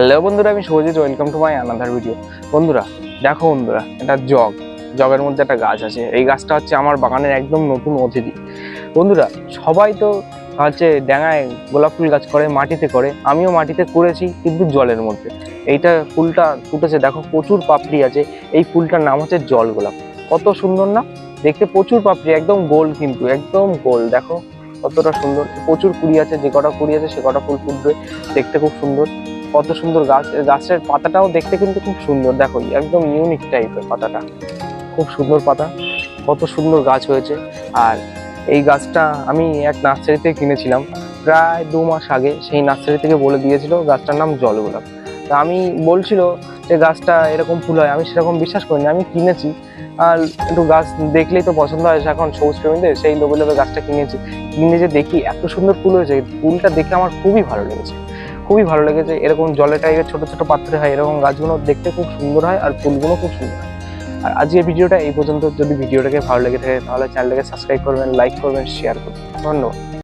Hello বন্ধুরা, আমি Shubhajit. Welcome to my another video. বন্ধুরা দেখো, বন্ধুরা এটা জগের মধ্যে একটা গাছ আছে। এই গাছটা হচ্ছে আমার বাগানের একদম নতুন অতিথি। বন্ধুরা সবাই তো হচ্ছে ডাঙায় গোলাপ ফুল গাছ করে, মাটিতে করে। আমিও মাটিতে করেছি, কিন্তু জলের মধ্যে। এইটা ফুলটা ফুটেছে, দেখো প্রচুর পাপড়ি আছে। এই ফুলটার নাম হচ্ছে জল গোলাপ। কত সুন্দর না দেখতে, প্রচুর পাপড়ি, একদম গোল, কিন্তু একদম গোল। দেখো কতটা সুন্দর, প্রচুর কুড়ি আছে। যে কটা কুড়ি আছে সে কটা ফুল ফুটবে, দেখতে খুব সুন্দর। কত সুন্দর গাছ। গাছের পাতাটাও দেখতে কিন্তু খুব সুন্দর, দেখো একদম ইউনিক টাইপের পাতাটা, খুব সুন্দর পাতা। কত সুন্দর গাছ হয়েছে। আর এই গাছটা আমি এক নার্সারি থেকে কিনেছিলাম প্রায় 2 মাস আগে। সেই নার্সারি থেকে বলে দিয়েছিল গাছটার নাম জল গোলাপ। তা আমি বলছিল যে গাছটা এরকম ফুল হয়, আমি সেরকম বিশ্বাস করিনি। আমি কিনেছি, আর একটু গাছ দেখলেই তো পছন্দ হয় এখন সবুজ প্রেমীদের, সেই লোভে লোভে গাছটা কিনেছি। কিনে যে দেখি এত সুন্দর ফুল হয়েছে, ফুলটা দেখে আমার খুবই ভালো লেগেছে, খুবই ভালো লেগেছে। এরকম জলের টাইপের ছোট ছোট পাত্রে হয়, এরকম গাছগুলো দেখতে খুব সুন্দর হয়, আর ফুলগুলো খুব সুন্দর হয়। আর আজকের ভিডিওটা এই পর্যন্ত। যদি ভিডিওটাকে ভালো লেগে থাকে তাহলে চ্যানেলটাকে সাবস্ক্রাইব করবেন, লাইক করবেন, শেয়ার করবেন। ধন্যবাদ।